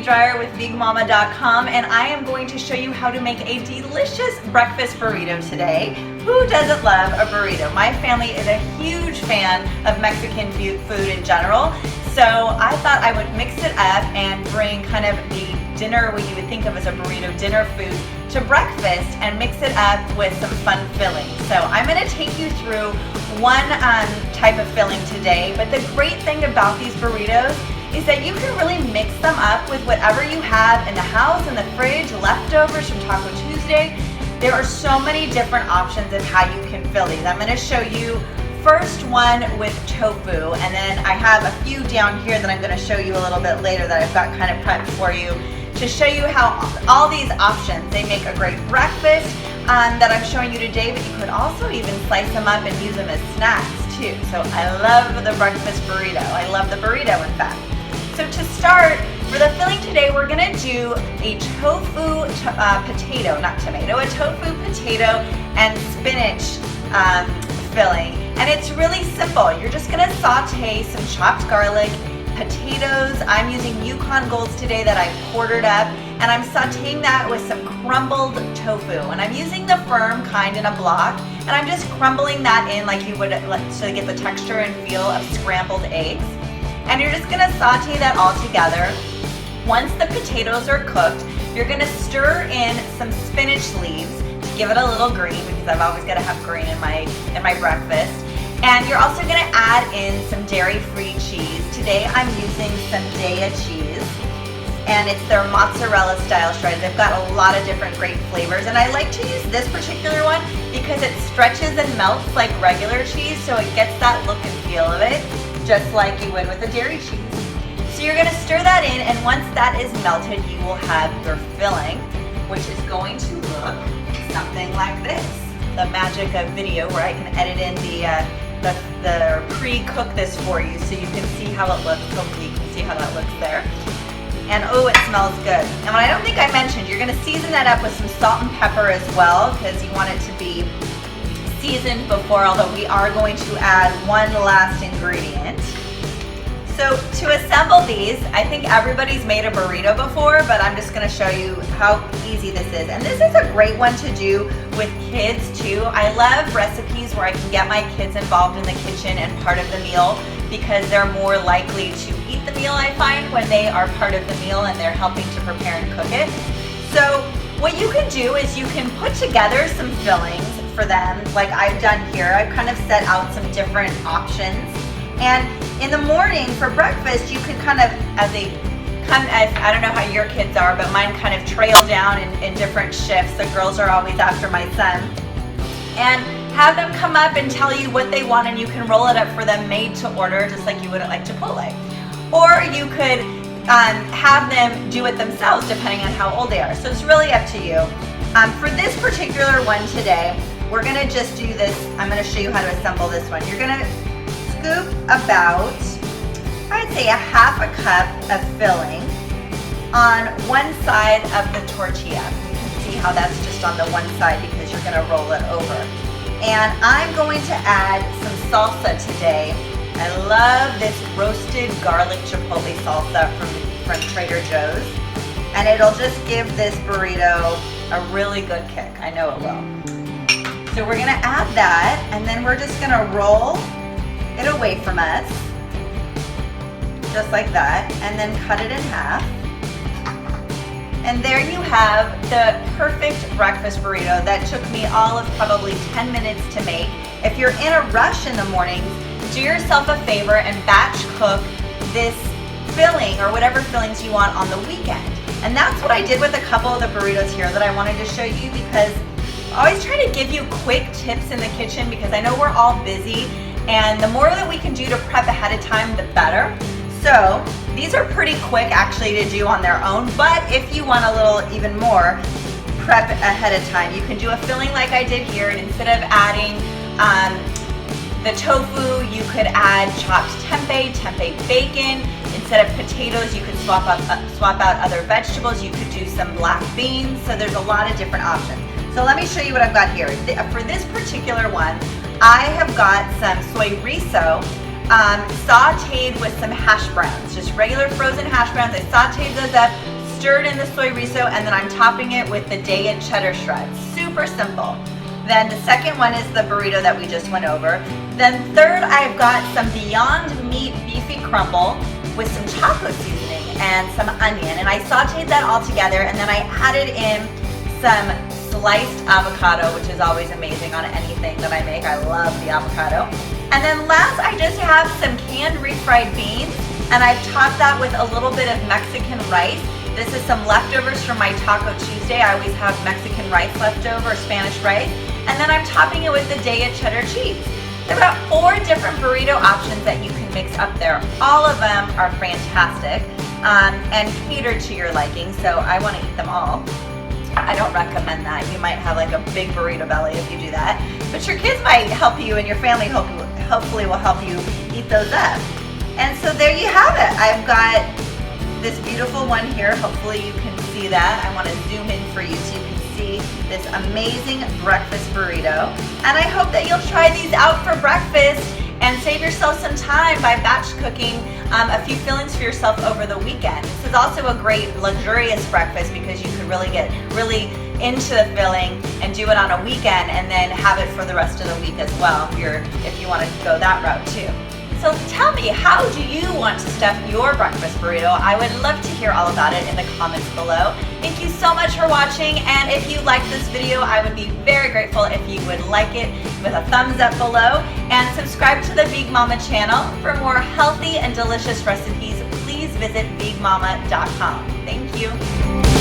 Amy Dreyer with VegMama.com, and I am going to show you how to make a delicious breakfast burrito today. Who doesn't love a burrito? My family is a huge fan of Mexican food in general, so I thought I would mix it up and bring kind of the dinner, what you would think of as a burrito dinner food, to breakfast and mix it up with some fun fillings. So I'm going to take you through one type of filling today, but the great thing about these burritos is that you can really mix them up with whatever you have in the house, in the fridge, leftovers from Taco Tuesday. There are so many different options of how you can fill these. I'm going to show you first one with tofu, and then I have a few down here that I'm going to show you a little bit later that I've got kind of prepped for you to show you how all these options, they make a great breakfast that I'm showing you today, but you could also even slice them up and use them as snacks too. So I love the breakfast burrito. I love the burrito, in fact. So to start, for the filling today, we're gonna do a tofu potato, not tomato, a tofu potato and spinach filling. And it's really simple. You're just gonna saute some chopped garlic, potatoes. I'm using Yukon Golds today that I've quartered up, and I'm sauteing that with some crumbled tofu. And I'm using the firm kind in a block, and I'm just crumbling that in like you would so you get the texture and feel of scrambled eggs. And you're just gonna saute that all together. Once the potatoes are cooked, you're gonna stir in some spinach leaves to give it a little green, because I've always gotta have green in my breakfast. And you're also gonna add in some dairy-free cheese. Today I'm using some Daiya cheese, and it's their mozzarella style shreds. They've got a lot of different great flavors, and I like to use this particular one because it stretches and melts like regular cheese, so it gets that look and feel of it, just like you would with a dairy cheese. So you're gonna stir that in, and once that is melted, you will have your filling, which is going to look something like this. The magic of video, where I can edit in the pre-cook this for you so you can see how it looks. Hopefully you can see how that looks there. And oh, it smells good. And what I don't think I mentioned, you're gonna season that up with some salt and pepper as well, because you want it to be seasoned before, although we are going to add one last ingredient. So to assemble these, I think everybody's made a burrito before, but I'm just gonna show you how easy this is. And this is a great one to do with kids too. I love recipes where I can get my kids involved in the kitchen and part of the meal, because they're more likely to eat the meal, I find, when they are part of the meal and they're helping to prepare and cook it. So what you can do is you can put together some fillings for them, like I've done here. I've kind of set out some different options. And in the morning for breakfast, you could kind of, I don't know how your kids are, but mine kind of trail down in different shifts. The girls are always after my son. And have them come up and tell you what they want, and you can roll it up for them made to order, just like you would at like Chipotle. Or you could have them do it themselves, depending on how old they are. So it's really up to you. For this particular one today, we're gonna just do this. I'm gonna show you how to assemble this one. You're gonna scoop about, I'd say, a half a cup of filling on one side of the tortilla. You can see how that's just on the one side because you're gonna roll it over. And I'm going to add some salsa today. I love this roasted garlic chipotle salsa from Trader Joe's. And it'll just give this burrito a really good kick. I know it will. So we're gonna add that, and then we're just gonna roll it away from us, just like that, and then cut it in half. And there you have the perfect breakfast burrito that took me all of probably 10 minutes to make. If you're in a rush in the mornings, do yourself a favor and batch cook this filling or whatever fillings you want on the weekend. And that's what I did with a couple of the burritos here that I wanted to show you, because I always try to give you quick tips in the kitchen, because I know we're all busy, and the more that we can do to prep ahead of time, the better. So these are pretty quick actually to do on their own, but if you want a little even more prep ahead of time, you can do a filling like I did here. And instead of adding the tofu, you could add chopped tempeh bacon. Instead of potatoes, you could swap out other vegetables. You could do some black beans. So there's a lot of different options. So let me show you what I've got here. For this particular one, I have got some soy riso sauteed with some hash browns, just regular frozen hash browns. I sauteed those up, stirred in the soy miso, and then I'm topping it with the Daiya cheddar shreds. Super simple. Then the second one is the burrito that we just went over. Then third, I've got some Beyond Meat beefy crumble with some chocolate seasoning and some onion, and I sauteed that all together, and then I added in some sliced avocado, which is always amazing on anything that I make. I love the avocado. And then last, I just have some canned refried beans, and I've topped that with a little bit of Mexican rice. This is some leftovers from my Taco Tuesday. I always have Mexican rice leftover, Spanish rice. And then I'm topping it with the Daiya cheddar cheese. There are about 4 different burrito options that you can mix up there. All of them are fantastic and catered to your liking, so I want to eat them all. I don't recommend that. You might have like a big burrito belly if you do that. But your kids might help you, and your family hopefully will help you eat those up. And so there you have it. I've got this beautiful one here. Hopefully you can see that. I want to zoom in for you so you can see this amazing breakfast burrito. And I hope that you'll try these out for breakfast and save yourself some time by batch cooking a few fillings for yourself over the weekend. This is also a great luxurious breakfast because you could really get into the filling and do it on a weekend and then have it for the rest of the week as well if you want to go that route too. So tell me, how do you want to stuff your breakfast burrito? I would love to hear all about it in the comments below. Thank you so much for watching, and if you liked this video, I would be very grateful if you would like it with a thumbs up below, and subscribe to the Vegan Mama channel. For more healthy and delicious recipes, please visit veganmama.com. Thank you.